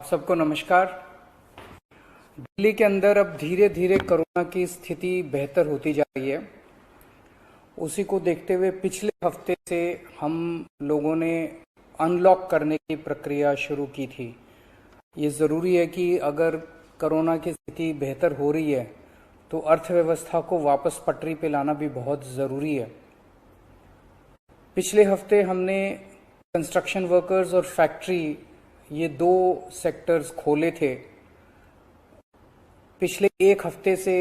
सबको नमस्कार। दिल्ली के अंदर अब धीरे धीरे कोरोना की स्थिति बेहतर होती जा रही है। उसी को देखते हुए पिछले हफ्ते से हम लोगों ने अनलॉक करने की प्रक्रिया शुरू की थी। ये ज़रूरी है कि अगर कोरोना की स्थिति बेहतर हो रही है तो अर्थव्यवस्था को वापस पटरी पे लाना भी बहुत ज़रूरी है। पिछले हफ्ते हमने कंस्ट्रक्शन वर्कर्स और फैक्ट्री, ये दो सेक्टर्स खोले थे। पिछले एक हफ्ते से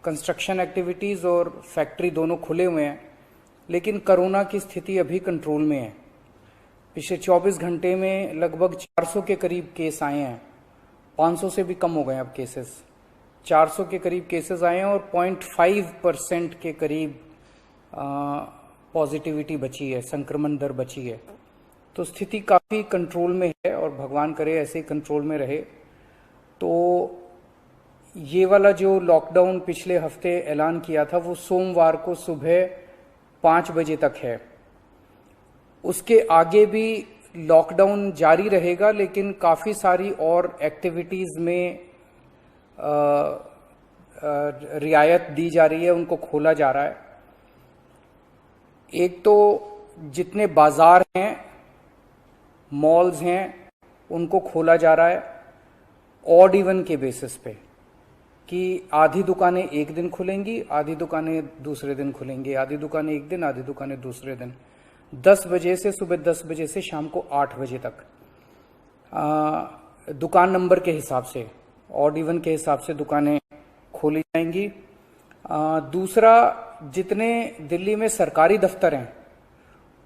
कंस्ट्रक्शन एक्टिविटीज़ और फैक्ट्री दोनों खुले हुए हैं, लेकिन कोरोना की स्थिति अभी कंट्रोल में है। पिछले 24 घंटे में लगभग 400 के करीब केस आए हैं। 500 से भी कम हो गए अब केसेस। 400 के करीब केसेस आए हैं और 0.5% के करीब पॉजिटिविटी बची है, संक्रमण दर बची है। तो स्थिति काफ़ी कंट्रोल में है और भगवान करे ऐसे ही कंट्रोल में रहे। तो ये वाला जो लॉकडाउन पिछले हफ्ते ऐलान किया था वो सोमवार को सुबह 5 बजे तक है। उसके आगे भी लॉकडाउन जारी रहेगा, लेकिन काफ़ी सारी और एक्टिविटीज़ में रियायत दी जा रही है, उनको खोला जा रहा है। एक तो जितने बाजार हैं, मॉल्स हैं, उनको खोला जा रहा है ऑड इवन के बेसिस पे, कि आधी दुकानें एक दिन खुलेंगी, आधी दुकानें दूसरे दिन खुलेंगी, आधी दुकानें एक दिन, आधी दुकानें दूसरे दिन। 10 बजे से सुबह 10 बजे से शाम को 8 बजे तक दुकान नंबर के हिसाब से, ऑड इवन के हिसाब से दुकानें खोली जाएंगी। दूसरा, जितने दिल्ली में सरकारी दफ्तर हैं,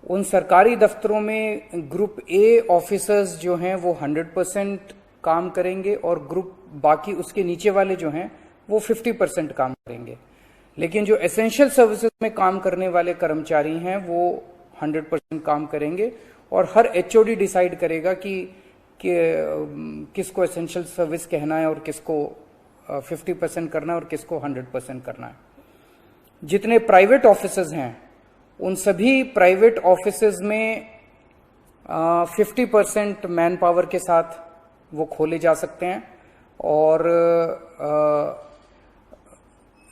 उन सरकारी दफ्तरों में ग्रुप ए ऑफिसर्स जो हैं वो 100% काम करेंगे और ग्रुप बाकी उसके नीचे वाले जो हैं वो 50% काम करेंगे। लेकिन जो एसेंशियल सर्विसेज में काम करने वाले कर्मचारी हैं वो 100% काम करेंगे और हर एचओडी डिसाइड करेगा कि किसको एसेंशियल सर्विस कहना है और किसको 50% करना है और किसको 100% करना है। जितने प्राइवेट ऑफिसेज हैं उन सभी प्राइवेट ऑफिसेज में 50% मैन पावर के साथ वो खोले जा सकते हैं और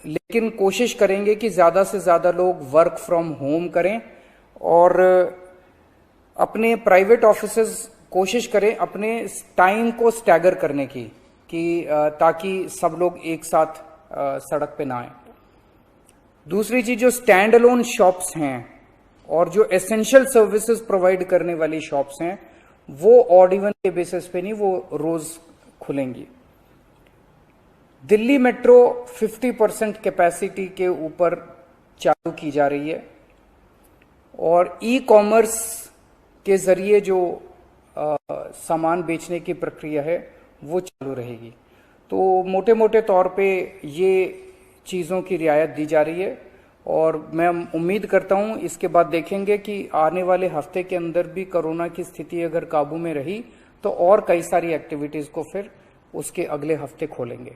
लेकिन कोशिश करेंगे कि ज़्यादा से ज़्यादा लोग वर्क फ्रॉम होम करें और अपने प्राइवेट ऑफिसेज कोशिश करें अपने टाइम को स्टैगर करने की, कि ताकि सब लोग एक साथ सड़क पे ना आए। दूसरी चीज, जो स्टैंड अलोन शॉप्स हैं और जो एसेंशियल सर्विसेज प्रोवाइड करने वाली शॉप्स हैं वो ऑड इवन के बेसिस पे नहीं, वो रोज खुलेंगी। दिल्ली मेट्रो 50% कैपेसिटी के ऊपर चालू की जा रही है और ई कॉमर्स के जरिए जो सामान बेचने की प्रक्रिया है वो चालू रहेगी। तो मोटे मोटे तौर पे ये चीज़ों की रियायत दी जा रही है और मैं उम्मीद करता हूं इसके बाद देखेंगे कि आने वाले हफ्ते के अंदर भी कोरोना की स्थिति अगर काबू में रही तो और कई सारी एक्टिविटीज को फिर उसके अगले हफ्ते खोलेंगे।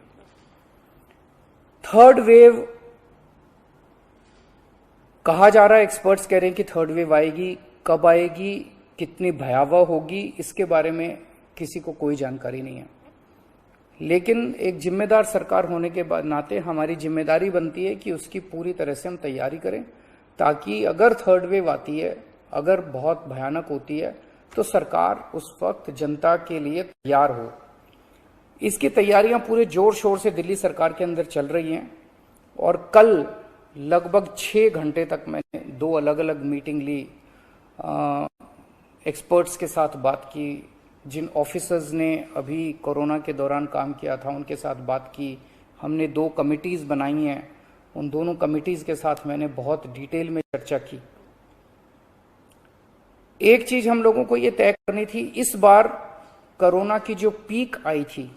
थर्ड वेव कहा जा रहा है, एक्सपर्ट्स कह रहे हैं कि थर्ड वेव आएगी। कब आएगी, कितनी भयावह होगी, इसके बारे में किसी को कोई जानकारी नहीं है। लेकिन एक जिम्मेदार सरकार होने के नाते हमारी जिम्मेदारी बनती है कि उसकी पूरी तरह से हम तैयारी करें, ताकि अगर थर्ड वेव आती है, अगर बहुत भयानक होती है, तो सरकार उस वक्त जनता के लिए तैयार हो। इसकी तैयारियां पूरे जोर शोर से दिल्ली सरकार के अंदर चल रही हैं और कल लगभग 6 घंटे तक मैंने 2 अलग अलग मीटिंग ली, एक्सपर्ट्स के साथ बात की, जिन ऑफिसर्स ने अभी कोरोना के दौरान काम किया था उनके साथ बात की। हमने 2 कमिटीज़ बनाई हैं, उन दोनों कमिटीज़ के साथ मैंने बहुत डिटेल में चर्चा की। एक चीज़ हम लोगों को ये तय करनी थी, इस बार कोरोना की जो पीक आई थी,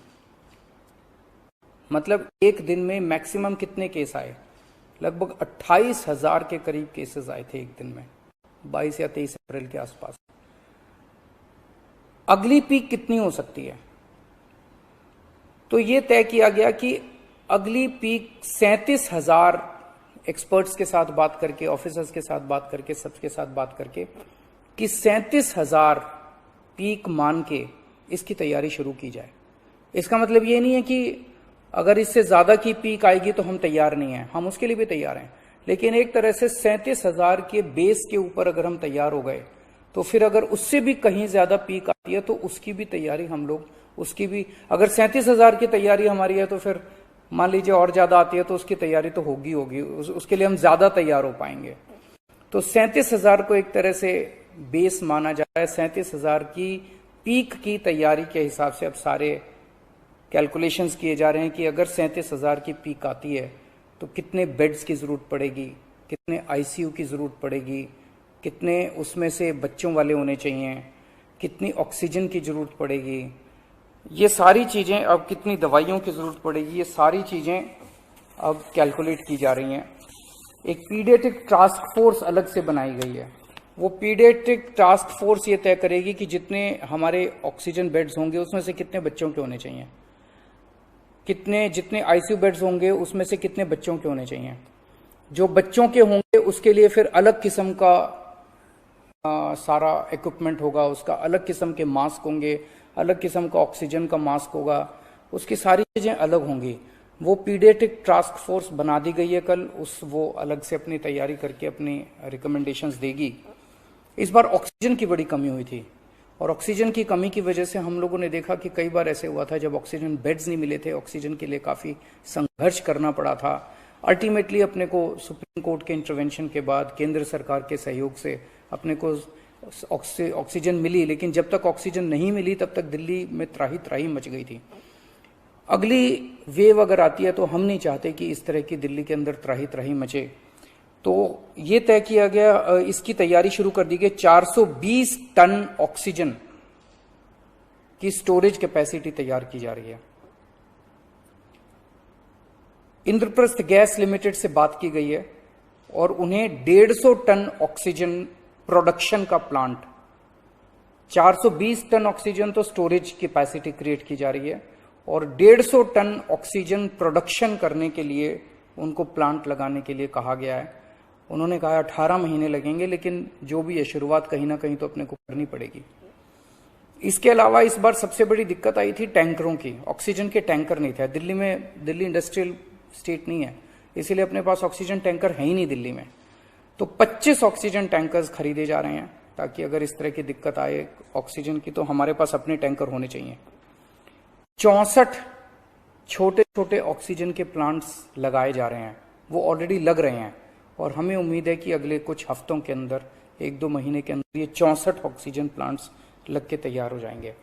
मतलब एक दिन में मैक्सिमम कितने केस आए, लगभग 28,000 के करीब केसेस आए थे एक दिन में, 22 या 23 अप्रैल के आसपास। अगली पीक कितनी हो सकती है, तो ये तय किया गया कि अगली पीक 37,000, एक्सपर्ट्स के साथ बात करके, ऑफिसर्स के साथ बात करके, सबके साथ बात करके, कि 37,000 पीक मान के इसकी तैयारी शुरू की जाए। इसका मतलब ये नहीं है कि अगर इससे ज्यादा की पीक आएगी तो हम तैयार नहीं हैं, हम उसके लिए भी तैयार हैं, लेकिन एक तरह से 37,000 के बेस के ऊपर अगर हम तैयार हो गए तो फिर अगर उससे भी कहीं ज्यादा पीक आती है तो उसकी भी तैयारी हम लोग, उसकी भी, अगर 37,000 की तैयारी हमारी है तो फिर मान लीजिए और ज्यादा आती है तो उसकी तैयारी तो होगी उसके लिए हम ज्यादा तैयार हो पाएंगे। तो 37,000 को एक तरह से बेस माना जा रहा है। 37,000 की पीक की तैयारी के हिसाब से अब सारे कैलकुलेशंस किए जा रहे हैं कि अगर 37,000 की पीक आती है तो कितने बेड्स की जरूरत पड़ेगी, कितने आईसीयू की जरूरत पड़ेगी, कितने उसमें से बच्चों वाले होने चाहिए, कितनी ऑक्सीजन की जरूरत पड़ेगी, ये सारी चीजें, अब कितनी दवाइयों की जरूरत पड़ेगी, ये सारी चीजें अब कैलकुलेट की जा रही हैं। एक पीडियाट्रिक टास्क फोर्स अलग से बनाई गई है। वो पीडियाट्रिक टास्क फोर्स ये तय करेगी कि जितने हमारे ऑक्सीजन बेड्स होंगे उसमें से कितने बच्चों के होने चाहिए, जितने आईसीयू बेड्स होंगे उसमें से कितने बच्चों के होने चाहिए। जो बच्चों के होंगे उसके लिए फिर अलग किस्म का सारा इक्विपमेंट होगा, उसका अलग किस्म के मास्क होंगे, अलग किस्म का ऑक्सीजन का मास्क होगा, उसकी सारी चीजें अलग होंगी। वो पीडियाट्रिक टास्क फोर्स बना दी गई है कल, वो अलग से अपनी तैयारी करके अपनी रिकमेंडेशंस देगी। इस बार ऑक्सीजन की बड़ी कमी हुई थी और ऑक्सीजन की कमी की वजह से हम लोगों ने देखा कि कई बार ऐसे हुआ था जब ऑक्सीजन बेड्स नहीं मिले थे, ऑक्सीजन के लिए काफी संघर्ष करना पड़ा था। अल्टीमेटली अपने को सुप्रीम कोर्ट के इंटरवेंशन के बाद केंद्र सरकार के सहयोग से अपने को ऑक्सीजन मिली, लेकिन जब तक ऑक्सीजन नहीं मिली तब तक दिल्ली में त्राही त्राही मच गई थी। अगली वेव अगर आती है तो हम नहीं चाहते कि इस तरह की दिल्ली के अंदर त्राही त्राही मचे, तो ये तय किया गया, इसकी तैयारी शुरू कर दी गई। 420 टन ऑक्सीजन की स्टोरेज कैपेसिटी तैयार की जा रही है। इंद्रप्रस्थ गैस लिमिटेड से बात की गई है और उन्हें 150 टन ऑक्सीजन प्रोडक्शन का प्लांट, 420 टन ऑक्सीजन तो स्टोरेज कैपेसिटी क्रिएट की जा रही है और 150 टन ऑक्सीजन प्रोडक्शन करने के लिए उनको प्लांट लगाने के लिए कहा गया है। उन्होंने कहा 18 महीने लगेंगे, लेकिन जो भी है शुरुआत कहीं ना कहीं तो अपने को करनी पड़ेगी। इसके अलावा इस बार सबसे बड़ी दिक्कत आई थी टैंकरों की। ऑक्सीजन के टैंकर नहीं थे दिल्ली में, दिल्ली इंडस्ट्रियल स्टेट नहीं है, इसीलिए अपने पास ऑक्सीजन टैंकर है ही नहीं दिल्ली में। तो 25 ऑक्सीजन टैंकर्स खरीदे जा रहे हैं ताकि अगर इस तरह की दिक्कत आए ऑक्सीजन की तो हमारे पास अपने टैंकर होने चाहिए। 64 छोटे छोटे ऑक्सीजन के प्लांट्स लगाए जा रहे हैं, वो ऑलरेडी लग रहे हैं और हमें उम्मीद है कि अगले कुछ हफ्तों के अंदर, 1-2 महीने के अंदर ये 64 ऑक्सीजन प्लांट्स लग के तैयार हो जाएंगे।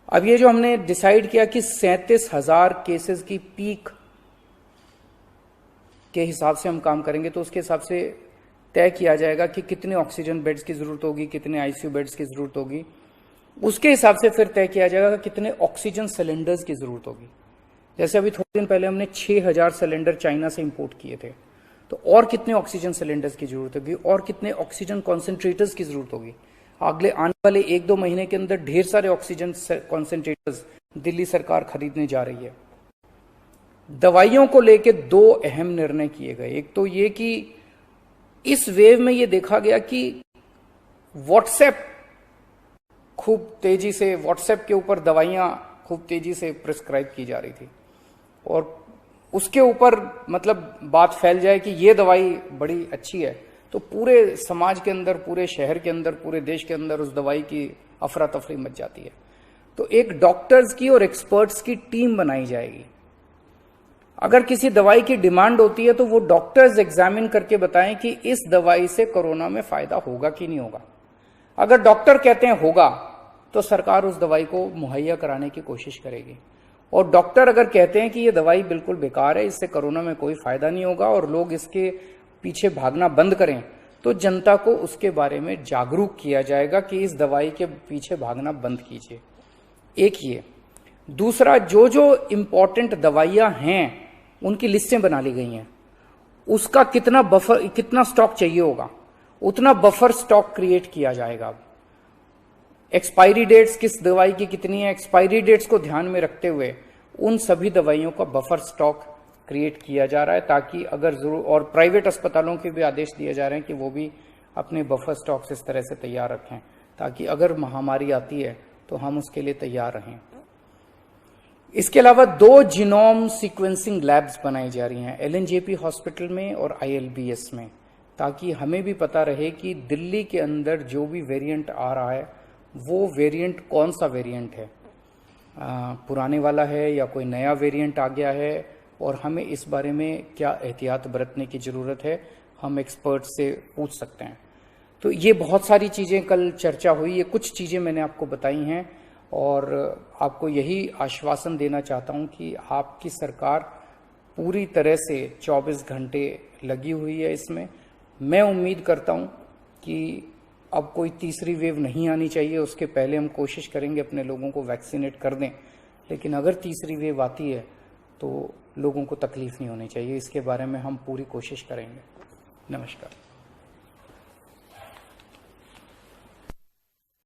अब ये जो हमने डिसाइड किया कि 37,000 केसेस की पीक के हिसाब से हम काम करेंगे, तो उसके हिसाब से तय किया जाएगा कि कितने ऑक्सीजन बेड्स की जरूरत होगी, कितने आईसीयू बेड्स की जरूरत होगी। उसके हिसाब से फिर तय किया जाएगा कितने ऑक्सीजन सिलेंडर्स की जरूरत होगी। जैसे अभी थोड़े दिन पहले हमने 6,000 सिलेंडर चाइना से इंपोर्ट किए थे, तो और कितने ऑक्सीजन सिलेंडर्स की जरूरत होगी और कितने ऑक्सीजन कॉन्सेंट्रेटर्स की जरूरत होगी। अगले आने वाले 1-2 महीने के अंदर ढेर सारे ऑक्सीजन कॉन्सेंट्रेटर्स दिल्ली सरकार खरीदने जा रही है। दवाइयों को लेकर 2 अहम निर्णय किए गए। एक तो ये कि इस वेव में ये देखा गया कि व्हाट्सएप खूब तेजी से, व्हाट्सएप के ऊपर दवाइयां खूब तेजी से प्रिस्क्राइब की जा रही थी और उसके ऊपर मतलब बात फैल जाए कि ये दवाई बड़ी अच्छी है, तो पूरे समाज के अंदर, पूरे शहर के अंदर, पूरे देश के अंदर उस दवाई की अफरा तफरी मच जाती है। तो एक डॉक्टर्स की और एक्सपर्ट्स की टीम बनाई जाएगी। अगर किसी दवाई की डिमांड होती है तो वो डॉक्टर्स एग्जामिन करके बताएं कि इस दवाई से कोरोना में फायदा होगा कि नहीं होगा। अगर डॉक्टर कहते हैं होगा तो सरकार उस दवाई को मुहैया कराने की कोशिश करेगी, और डॉक्टर अगर कहते हैं कि ये दवाई बिल्कुल बेकार है, इससे कोरोना में कोई फायदा नहीं होगा और लोग इसके पीछे भागना बंद करें, तो जनता को उसके बारे में जागरूक किया जाएगा कि इस दवाई के पीछे भागना बंद कीजिए। एक ये। दूसरा, जो जो इंपॉर्टेंट दवाइयां हैं उनकी लिस्टें बना ली गई हैं, उसका कितना बफर, कितना स्टॉक चाहिए होगा उतना बफर स्टॉक क्रिएट किया जाएगा। एक्सपायरी डेट्स किस दवाई की कितनी है, एक्सपायरी डेट्स को ध्यान में रखते हुए उन सभी दवाइयों का बफर स्टॉक क्रिएट किया जा रहा है, ताकि अगर जरूर, और प्राइवेट अस्पतालों के भी आदेश दिए जा रहे हैं कि वो भी अपने बफर स्टॉक्स इस तरह से तैयार रखें ताकि अगर महामारी आती है तो हम उसके लिए तैयार रहें। इसके अलावा 2 जीनोम सीक्वेंसिंग लैब्स बनाई जा रही हैं एलएनजेपी हॉस्पिटल में और आईएलबीएस में, ताकि हमें भी पता रहे कि दिल्ली के अंदर जो भी वेरिएंट आ रहा है वो वेरिएंट कौन सा वेरिएंट है, पुराने वाला है या कोई नया वेरिएंट आ गया है, और हमें इस बारे में क्या एहतियात बरतने की ज़रूरत है, हम एक्सपर्ट से पूछ सकते हैं। तो ये बहुत सारी चीज़ें कल चर्चा हुई, ये कुछ चीज़ें मैंने आपको बताई हैं और आपको यही आश्वासन देना चाहता हूं कि आपकी सरकार पूरी तरह से 24 घंटे लगी हुई है इसमें। मैं उम्मीद करता हूं कि अब कोई तीसरी वेव नहीं आनी चाहिए, उसके पहले हम कोशिश करेंगे अपने लोगों को वैक्सीनेट कर दें, लेकिन अगर तीसरी वेव आती है तो लोगों को तकलीफ नहीं होनी चाहिए, इसके बारे में हम पूरी कोशिश करेंगे। नमस्कार।